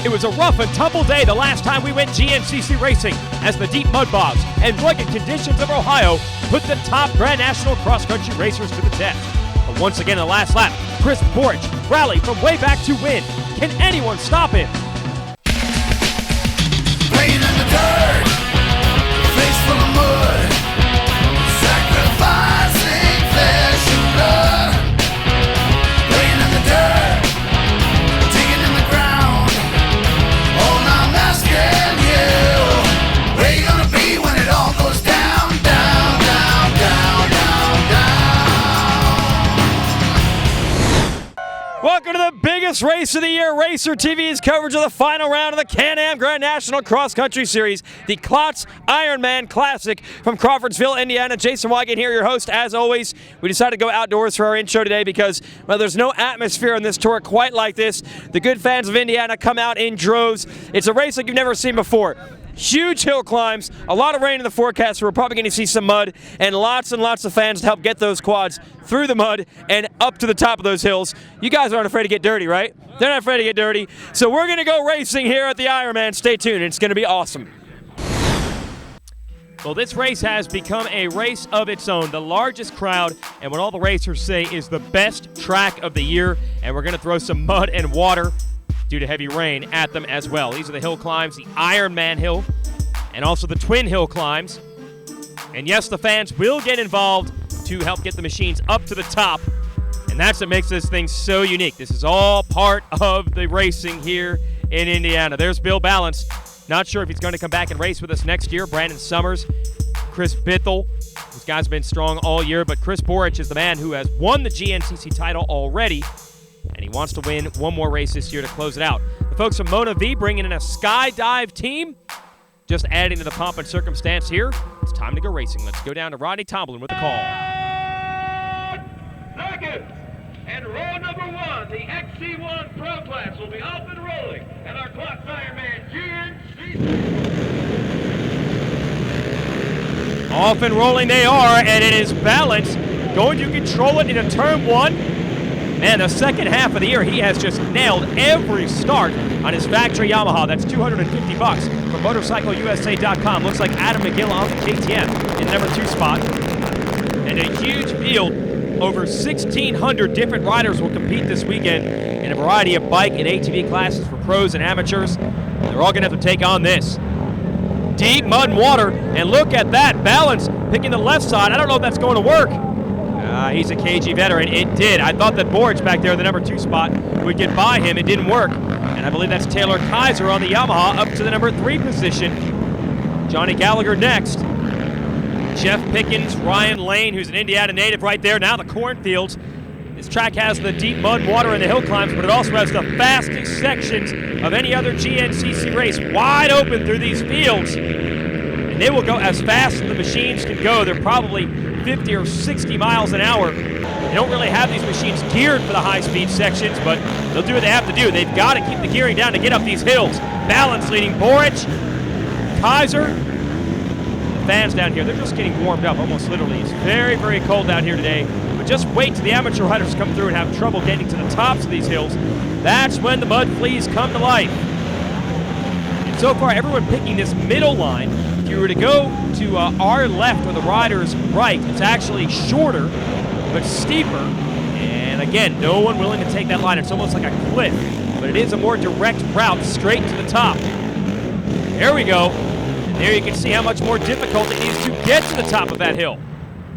It was a rough and tumble day the last time we went GNCC racing as the deep mud bogs and rugged conditions of Ohio put the top Grand National cross-country racers to the test. But once again in the last lap, Chris Borich rallied from way back to win. Can anyone stop him? Playing in the dirt, face full of mud, sacrificing flesh and blood. Playing in the dirt, digging in the ground. Oh, now I'm asking you, where you gonna be when it all goes down, down, down, down, down, down? Welcome to the biggest race of the year, Racer TV's coverage of the final round of the Can-Am Grand National Cross Country Series, the Klotz Ironman Classic from Crawfordsville, Indiana. Jason Wygant here, your host. As always, we decided to go outdoors for our intro today because, well, there's no atmosphere on this tour quite like this. The good fans of Indiana come out in droves. It's a race like you've never seen before. Huge hill climbs, a lot of rain in the forecast, so we're probably going to see some mud, and lots of fans to help get those quads through the mud and up to the top of those hills. You guys aren't afraid to get dirty, right? They're not afraid to get dirty. So we're going to go racing here at the Ironman. Stay tuned. It's going to be awesome. Well, this race has become a race of its own. The largest crowd, and what all the racers say is the best track of the year, and we're going to throw some mud and water due to heavy rain at them as well. These are the hill climbs, the Ironman hill, and also the twin hill climbs. And yes, the fans will get involved to help get the machines up to the top, and that's what makes this thing so unique. This is all part of the racing here in Indiana. There's Bill Balance. Not sure if he's going to come back and race with us next year. Brandon Summers, Chris Bithell. These guys have been strong all year, but Chris Borich is the man who has won the GNCC title already, and he wants to win one more race this year to close it out. The folks from Mona V bringing in a skydive team, just adding to the pomp and circumstance here. It's time to go racing. Let's go down to Rodney Tomlin with the call. Seconds, and row number one, the XC1 Pro Class will be off and rolling at our Klotz Ironman GNCC. Off and rolling they are, and it is Balance going to control it into turn one. Man, the second half of the year, he has just nailed every start on his factory Yamaha. That's $250 from MotorcycleUSA.com. Looks like Adam McGill on the KTM in the number 2 spot. And a huge field. Over 1,600 different riders will compete this weekend in a variety of bike and ATV classes for pros and amateurs. They're all going to have to take on this. Deep mud and water, and look at that. Balance picking the left side. I don't know if that's going to work. He's a KG veteran. It did. I thought that Borich back there in the number 2 spot would get by him. It didn't work. And I believe that's Taylor Kaiser on the Yamaha up to the number 3 position. Johnny Gallagher next. Jeff Pickens, Ryan Lane, who's an Indiana native right there. Now the cornfields. This track has the deep mud, water, and the hill climbs, but it also has the fastest sections of any other GNCC race. Wide open through these fields. And they will go as fast as the machines can go. They're probably 50 or 60 miles an hour. They don't really have these machines geared for the high-speed sections, but they'll do what they have to do. They've got to keep the gearing down to get up these hills. Balance leading Borich, Kaiser. The fans down here, they're just getting warmed up, almost literally. It's very, very cold out here today. But just wait till the amateur riders come through and have trouble getting to the tops of these hills. That's when the mud fleas come to life. And so far, everyone picking this middle line. If you were to go to our left or the rider's right, it's actually shorter but steeper. And again, no one willing to take that line. It's almost like a cliff, but it is a more direct route straight to the top. There we go. And there you can see how much more difficult it is to get to the top of that hill.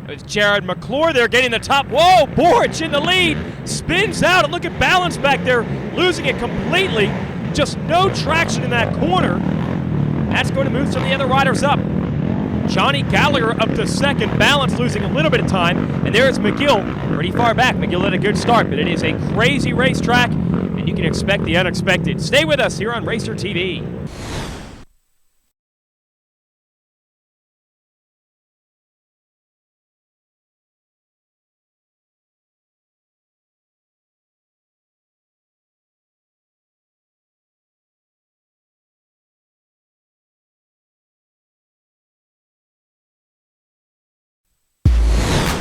It's Jared McClure there getting the top. Whoa, Borich in the lead. Spins out, and look at Balance back there, losing it completely. Just no traction in that corner. That's going to move some of the other riders up. Johnny Gallagher up to second. Balance losing a little bit of time. And there's McGill pretty far back. McGill had a good start, but it is a crazy racetrack, and you can expect the unexpected. Stay with us here on Racer TV.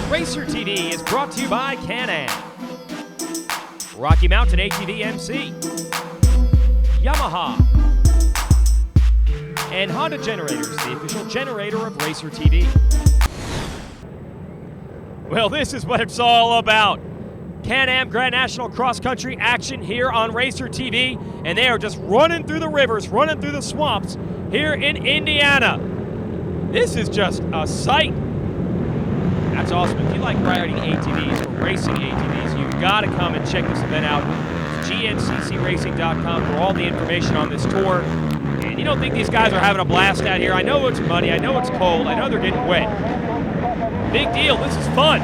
Racer TV is brought to you by Can-Am, Rocky Mountain ATV MC, Yamaha, and Honda Generators, the official generator of Racer TV. Well, this is what it's all about. Can-Am Grand National Cross Country action here on Racer TV, and they are just running through the rivers, running through the swamps here in Indiana. This is just a sight. That's awesome. If you like riding ATVs or racing ATVs, you've got to come and check this event out. GNCCRacing.com for all the information on this tour. And you don't think these guys are having a blast out here. I know it's muddy, I know it's cold, I know they're getting wet. Big deal, this is fun.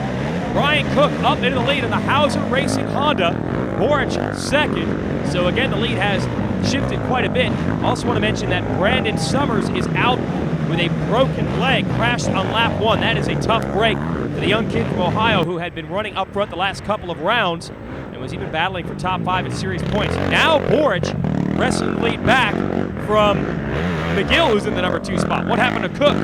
Brian Cook up into the lead in the Hauser Racing Honda. Boric second. So again, the lead has shifted quite a bit. Also want to mention that Brandon Summers is out with a broken leg, crashed on lap 1. That is a tough break for the young kid from Ohio who had been running up front the last couple of rounds and was even battling for top 5 at series points. Now Boric pressing the lead back from McGill, who's in the number 2 spot. What happened to Cook?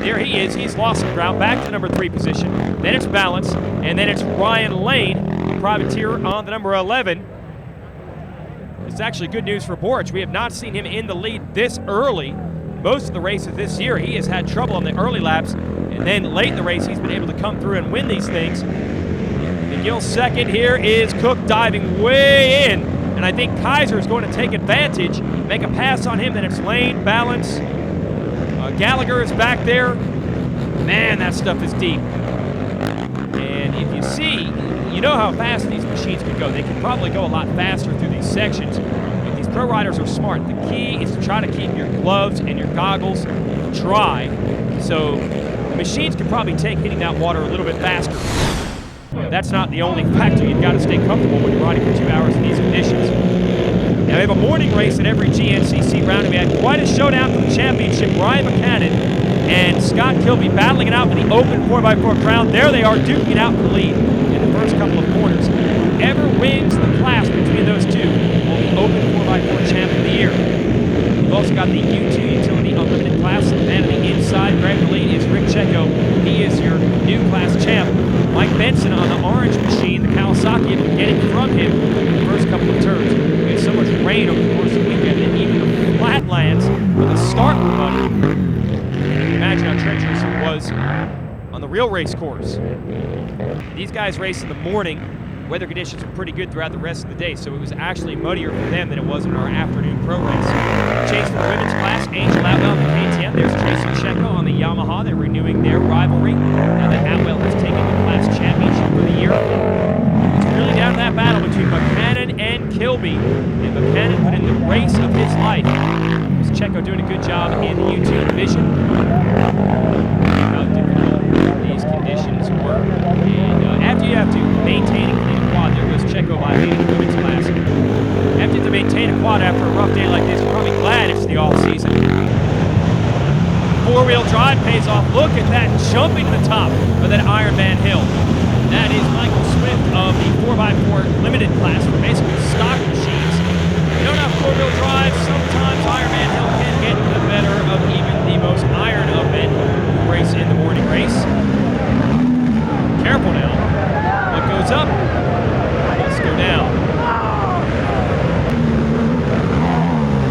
There he is. He's lost some ground, back to the number 3 position. Then it's Balance, and then it's Ryan Lane, a privateer, on the number 11. It's actually good news for Boric. We have not seen him in the lead this early. Most of the races this year, he has had trouble on the early laps, and then late in the race, he's been able to come through and win these things. McGill second. Here is Cook diving way in, and I think Kaiser is going to take advantage, make a pass on him. Then it's Lane, Balance. Gallagher is back there. Man, that stuff is deep. And if you see, you know how fast these machines can go. They can probably go a lot faster through these sections. But these pro riders are smart. The key is to try to keep your gloves and your goggles dry. So the machines can probably take hitting that water a little bit faster. That's not the only factor. You've got to stay comfortable when you're riding for 2 hours in these conditions. Now, we have a morning race at every GNCC round, and we had quite a showdown for the championship. Ryan Buchanan and Scott Kilby battling it out for the open 4x4 crown. There they are, duking it out for the lead in the first couple of corners. Whoever wins the class between those two will be open 4x4 champ of the year. We've also got the U2 Utility Unlimited class, and on the inside, grabbing the lead is Rick Checo. He is your new class champ. Mike Benson on the orange machine, the Kawasaki, had been getting from him in the first couple of turns. We had so much rain over the course of the weekend that even the flatlands with the start were muddy. Imagine how treacherous it was on the real race course. These guys race in the morning. Weather conditions were pretty good throughout the rest of the day, so it was actually muddier for them than it was in our afternoon pro race. Chase for the women's class, Angel Atwell from KTM. There's Tracy Checo on the Yamaha. They're renewing their rivalry now that Atwell has taken the class championship for the year. It's really down to that battle between Buchanan and Kilby, and Buchanan put in the race of his life. Is Checo doing a good job in the U2 division? How difficult these conditions were. And after you have to maintain a clean quad, there goes Checo by leading the women's class. After you have to maintain a quad after a rough day like this, you're probably glad it's the off-season. Four-wheel drive pays off. Look at that, jumping to the top of that Ironman hill. That is Michael Swift of the 4x4 limited class for basically stock machines. If you don't have four-wheel drive, sometimes Ironman hill can get the better of even the most iron of men who race in the morning race. Careful now. What goes up must go down.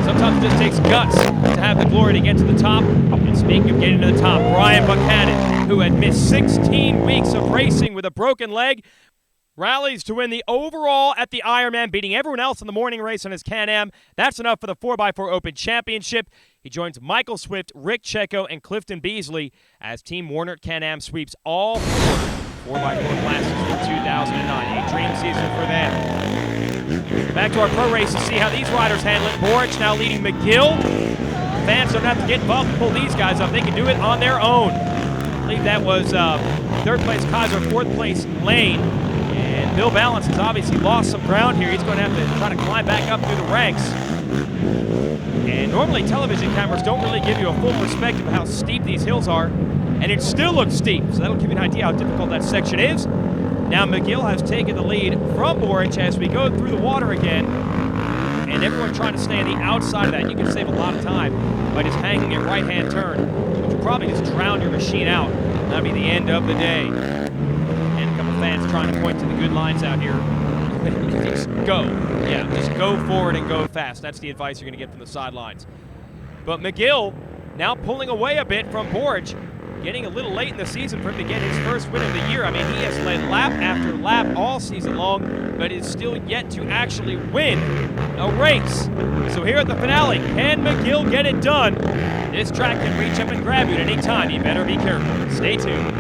Sometimes it just takes guts to have the glory to get to the top. And speaking of getting to the top, Ryan Buchanan, who had missed 16 weeks of racing with a broken leg, rallies to win the overall at the Ironman, beating everyone else in the morning race on his Can-Am. That's enough for the 4x4 Open Championship. He joins Michael Swift, Rick Checo, and Clifton Beasley as Team Warner Can-Am sweeps all 4x4 classes for 2009. A dream season for them. Back to our pro race to see how these riders handle it. Boric now leading McGill. Fans don't have to get involved to pull these guys up. They can do it on their own. I believe that was third place Kaiser, fourth place Lane. And Bill Balance has obviously lost some ground here. He's going to have to try to climb back up through the ranks. And normally television cameras don't really give you a full perspective of how steep these hills are. And it still looks steep, so that'll give you an idea how difficult that section is. Now McGill has taken the lead from Boric as we go through the water again. And everyone trying to stay on the outside of that. You can save a lot of time by just hanging a right-hand turn, which will probably just drown your machine out. That'll be the end of the day. And a couple fans trying to point to the good lines out here. Just go. Yeah, just go forward and go fast. That's the advice you're going to get from the sidelines. But McGill now pulling away a bit from Boric, getting a little late in the season for him to get his first win of the year. I mean, he has led lap after lap all season long, but is still yet to actually win a race. So here at the finale, can McGill get it done? This track can reach up and grab you at any time. You better be careful. Stay tuned.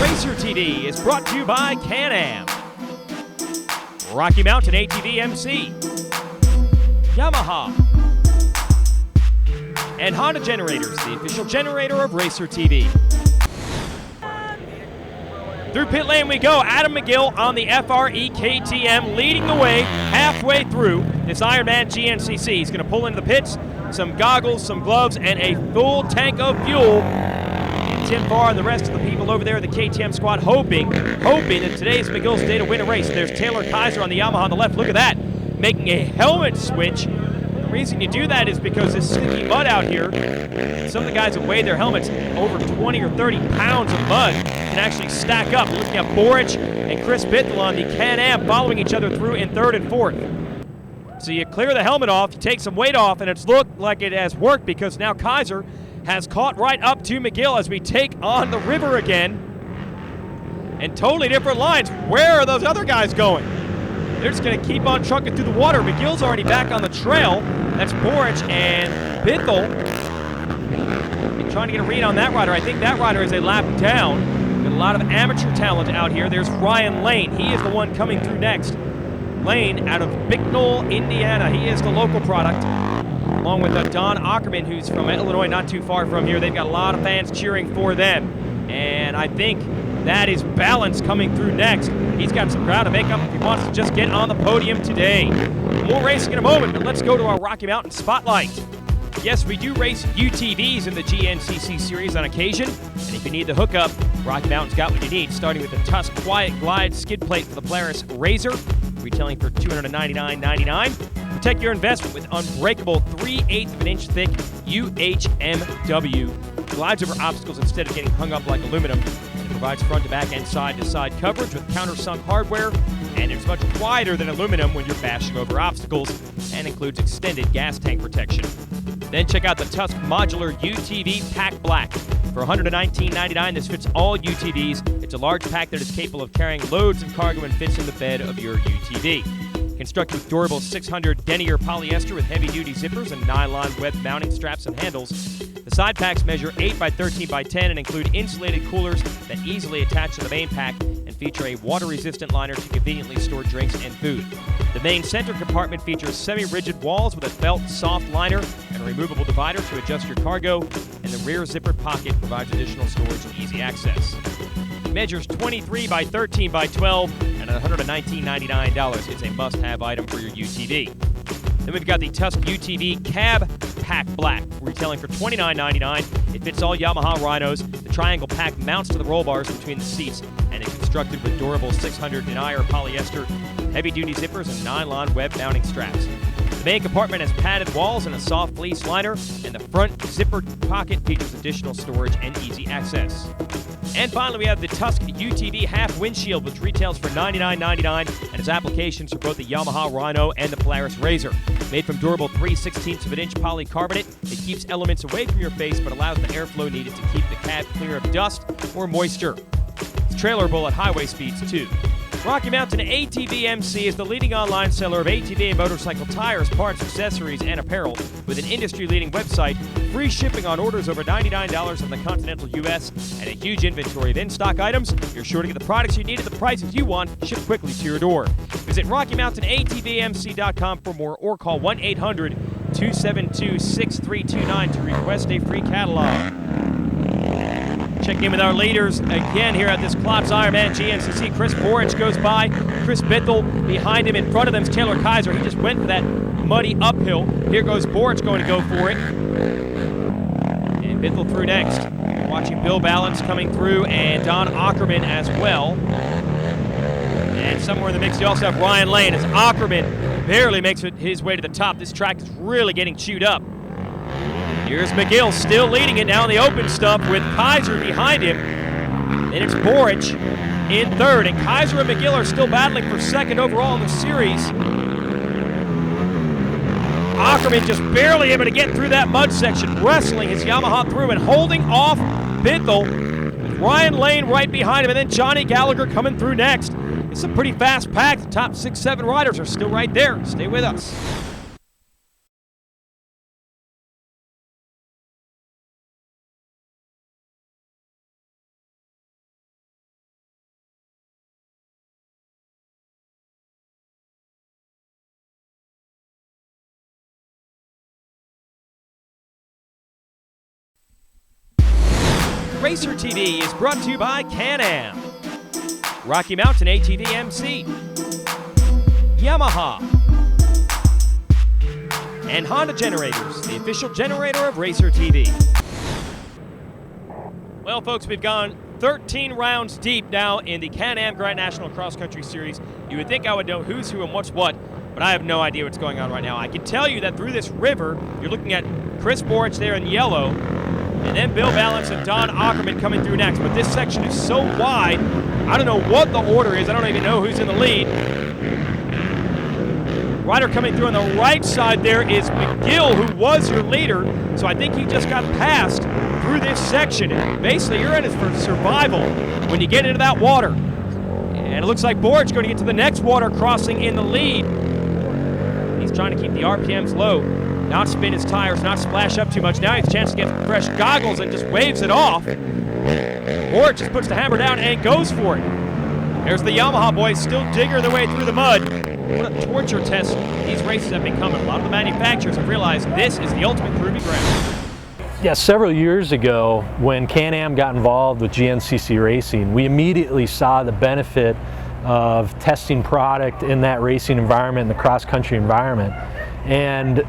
Racer TV is brought to you by Can-Am, Rocky Mountain ATV MC, Yamaha, and Honda Generators, the official generator of Racer TV. Through pit lane we go. Adam McGill on the FRE KTM leading the way halfway through this Ironman GNCC. He's going to pull into the pits, some goggles, some gloves, and a full tank of fuel. Tim Farr and the rest of the people over there in the KTM squad hoping that today is McGill's day to win a race. There's Taylor Kaiser on the Yamaha on the left. Look at that, making a helmet switch. The reason you do that is because it's sticky mud out here. Some of the guys that weigh their helmets over 20 or 30 pounds of mud can actually stack up. We're looking at Boric and Chris Bittel on the Can-Am following each other through in third and fourth. So you clear the helmet off, you take some weight off, and it's looked like it has worked because now Kaiser has caught right up to McGill as we take on the river again. And totally different lines. Where are those other guys going? They're just going to keep on trucking through the water. McGill's already back on the trail. That's Boric and Bittel. Trying to get a read on that rider. I think that rider is a lap down. Got a lot of amateur talent out here. There's Ryan Lane. He is the one coming through next. Lane out of Bicknell, Indiana. He is the local product. Along with Don Ackerman, who's from Illinois, not too far from here. They've got a lot of fans cheering for them. And I think that is Balance coming through next. He's got some ground to make up if he wants to just get on the podium today. More racing in a moment, but let's go to our Rocky Mountain Spotlight. Yes, we do race UTVs in the GNCC series on occasion. And if you need the hookup, Rocky Mountain's got what you need, starting with the Tusk Quiet Glide skid plate for the Polaris Razor, retailing for $299.99. Protect your investment with unbreakable 3/8 of an inch thick UHMW. Glides over obstacles instead of getting hung up like aluminum. And it provides front to back and side to side coverage with countersunk hardware. And it's much quieter than aluminum when you're bashing over obstacles, and includes extended gas tank protection. Then check out the Tusk Modular UTV Pack Black. For $119.99, this fits all UTVs. It's a large pack that is capable of carrying loads of cargo and fits in the bed of your UTV. Constructed with durable 600 denier polyester with heavy-duty zippers and nylon web mounting straps and handles, the side packs measure 8 by 13 by 10 and include insulated coolers that easily attach to the main pack and feature a water-resistant liner to conveniently store drinks and food. The main center compartment features semi-rigid walls with a felt soft liner and a removable divider to adjust your cargo, and the rear zippered pocket provides additional storage and easy access. It measures 23 by 13 by 12 and at $119.99. It's a must-have item for your UTV. Then we've got the Tusk UTV Cab Pack Black, retailing for $29.99. It fits all Yamaha Rhinos. The triangle pack mounts to the roll bars between the seats and is constructed with durable 600 denier polyester, heavy-duty zippers, and nylon web mounting straps. The main compartment has padded walls and a soft fleece liner, and the front zippered pocket features additional storage and easy access. And finally, we have the Tusk UTV Half Windshield, which retails for $99.99 and has applications for both the Yamaha Rhino and the Polaris Razor. Made from durable 3/16 of an inch polycarbonate, it keeps elements away from your face but allows the airflow needed to keep the cab clear of dust or moisture. It's trailerable at highway speeds, too. Rocky Mountain ATV MC is the leading online seller of ATV and motorcycle tires, parts, accessories, and apparel with an industry-leading website, free shipping on orders over $99 in the continental U.S., and a huge inventory of in-stock items. You're sure to get the products you need at the prices you want, shipped quickly to your door. Visit RockyMountainATVMC.com for more or call 1-800-272-6329 to request a free catalog. Check in with our leaders again here at this Klops Ironman GNCC. Chris Boric goes by. Chris Bittel behind him. In front of them is Taylor Kaiser. He just went for that muddy uphill. Here goes Boric going to go for it. And Bittel through next. Watch Watching Bill Balance coming through and Don Ackerman as well. And somewhere in the mix, you also have Ryan Lane as Ackerman barely makes his way to the top. This track is really getting chewed up. Here's McGill still leading it now in the open stump with Kaiser behind him. And it's Boric in third. And Kaiser and McGill are still battling for second overall in the series. Ackerman just barely able to get through that mud section, wrestling his Yamaha through and holding off Bithell. Ryan Lane right behind him, and then Johnny Gallagher coming through next. It's a pretty fast pack. The top 6-7 riders are still right there. Stay with us. Racer TV is brought to you by Can-Am, Rocky Mountain ATV MC, Yamaha, and Honda Generators, the official generator of Racer TV. Well, folks, we've gone 13 rounds deep now in the Can-Am Grand National Cross Country Series. You would think I would know who's who and what's what, but I have no idea what's going on right now. I can tell you that through this river, you're looking at Chris Boric there in yellow, and then Bill Balance and Don Ackerman coming through next. But this section is so wide, I don't know what the order is. I don't even know who's in the lead. Rider coming through on the right side there is McGill, who was your leader. So I think he just got passed through this section. And basically, you're in it for survival when you get into that water. And it looks like Boric's going to get to the next water crossing in the lead. He's trying to keep the RPMs low, not spin his tires, not splash up too much. Now he has a chance to get fresh goggles and just waves it off. Boric just puts the hammer down and goes for it. There's the Yamaha boys still digging their way through the mud. What a torture test these races have become. A lot of the manufacturers have realized this is the ultimate proving ground. Yeah, several years ago when Can-Am got involved with GNCC racing, we immediately saw the benefit of testing product in that racing environment, in the cross-country environment. And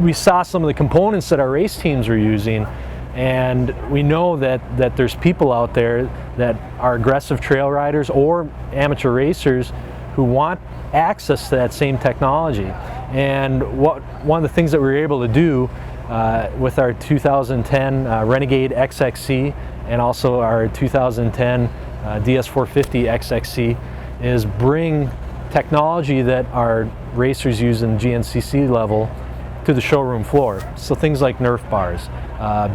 we saw some of the components that our race teams were using, and we know that there's people out there that are aggressive trail riders or amateur racers who want access to that same technology. And one of the things that we were able to do with our 2010 Renegade XXC and also our 2010 DS450 XXC is bring technology that our racers use in GNCC level to the showroom floor. So things like Nerf bars,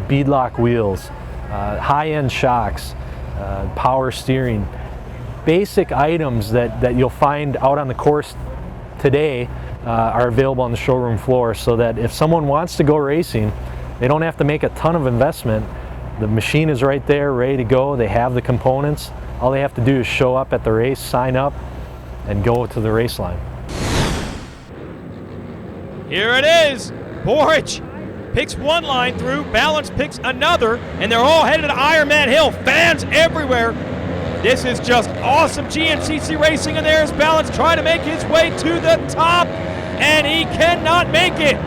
beadlock wheels, high-end shocks, power steering, basic items that you'll find out on the course today are available on the showroom floor, so that if someone wants to go racing, they don't have to make a ton of investment. The machine is right there, ready to go. They have the components. All they have to do is show up at the race, sign up, and go to the race line. Here it is. Boric picks one line through, Balance picks another, and they're all headed to Ironman Hill. Fans everywhere. This is just awesome GNCC racing, and there's Balance trying to make his way to the top, and he cannot make it.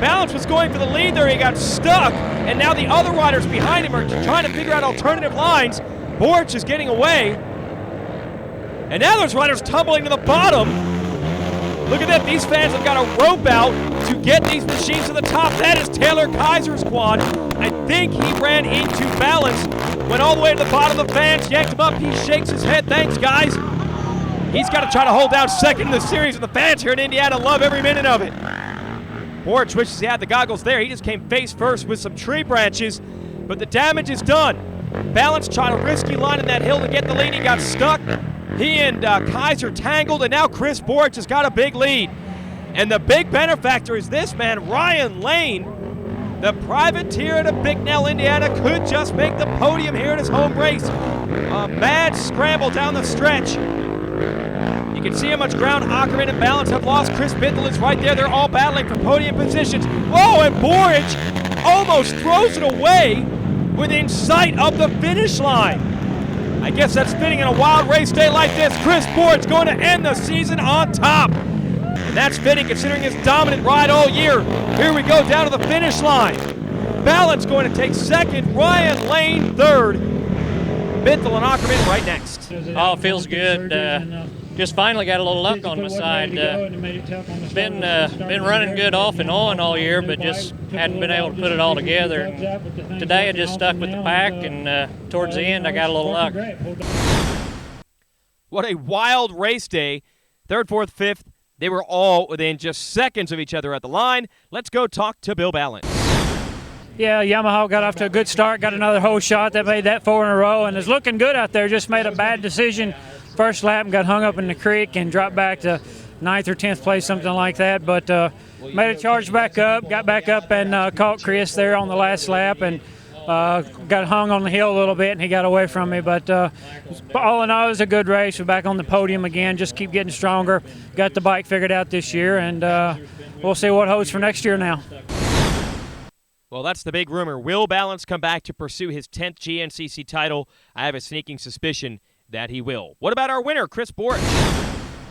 Balance was going for the lead there. He got stuck, and now the other riders behind him are trying to figure out alternative lines. Boric is getting away, and now those riders tumbling to the bottom. Look at that. These fans have got a rope out to get these machines to the top. That is Taylor Kaiser's quad. I think he ran into Balance, went all the way to the bottom. The fans yanked him up. He shakes his head. Thanks, guys. He's got to try to hold down second in the series, and the fans here in Indiana love every minute of it. Boric wishes he had the goggles there. He just came face first with some tree branches, but the damage is done. Balance tried a risky line in that hill to get the lead. He got stuck. He and Kaiser tangled, and now Chris Boric has got a big lead. And the big benefactor is this man, Ryan Lane, the privateer out of Bicknell, Indiana, could just make the podium here in his home race. A mad scramble down the stretch. You can see how much ground Ackerman and Balance have lost. Chris Bithell is right there. They're all battling for podium positions. Whoa, and Boric almost throws it away within sight of the finish line. I guess that's fitting in a wild race day like this. Chris Boric going to end the season on top. And that's fitting considering his dominant ride all year. Here we go down to the finish line. Balance going to take second. Ryan Lane third. Bithel and Ackerman right next. Oh, it feels good. Just finally got a little luck on my side. Been running good off and on all year, but just hadn't been able to put it all together. And today I just stuck with the pack, and towards the end I got a little luck. What a wild race day. Third, fourth, fifth, they were all within just seconds of each other at the line. Let's go talk to Bill Balance. Yeah, Yamaha got off to a good start, got another hole shot. That made that 4 in a row, and is looking good out there. Just made a bad decision first lap and got hung up in the creek and dropped back to 9th or 10th place, something like that. But made a charge back up, got back up and caught Chris there on the last lap, and got hung on the hill a little bit, and he got away from me. But all in all, it was a good race. We're back on the podium again, just keep getting stronger. Got the bike figured out this year, and we'll see what holds for next year now. Well, that's the big rumor. Will Balance come back to pursue his 10th GNCC title? I have a sneaking suspicion that he will. What about our winner, Chris Borch?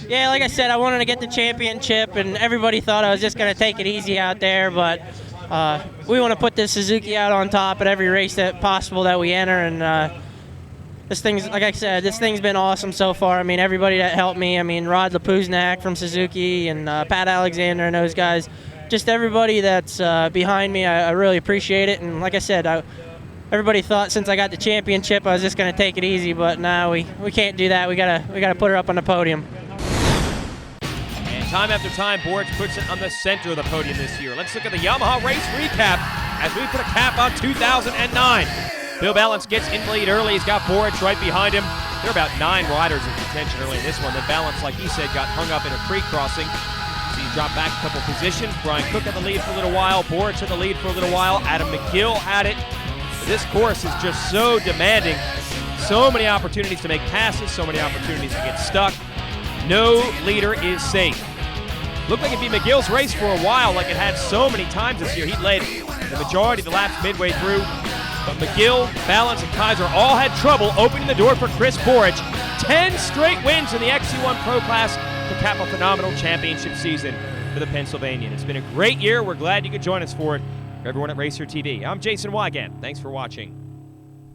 Yeah, like I said, I wanted to get the championship, and everybody thought I was just going to take it easy out there, but we want to put this Suzuki out on top at every race that possible that we enter, and this thing's, like I said, this thing's been awesome so far. I mean, everybody that helped me, I mean, Rod Lapuznak from Suzuki and Pat Alexander and those guys, just everybody that's behind me, I really appreciate it. And like I said, everybody thought since I got the championship I was just going to take it easy, but now we can't do that. We gotta put her up on the podium. And time after time, Borch puts it on the center of the podium this year. Let's look at the Yamaha race recap as we put a cap on 2009. Bill Balance gets in lead early. He's got Borch right behind him. There are about 9 riders in contention early in this one. Then Balance, like he said, got hung up in a creek crossing. He dropped back a couple positions. Brian Cook had the lead for a little while. Borch had the lead for a little while. Adam McGill had it. This course is just so demanding. So many opportunities to make passes, so many opportunities to get stuck. No leader is safe. Looked like it'd be McGill's race for a while, like it had so many times this year. He led the majority of the laps midway through. But McGill, Balance, and Kaiser all had trouble opening the door for Chris Borch. 10 straight wins in the XC1 Pro Class to cap a phenomenal championship season for the Pennsylvanian. It's been a great year. We're glad you could join us for it. For everyone at Racer TV, I'm Jason Wygant. Thanks for watching.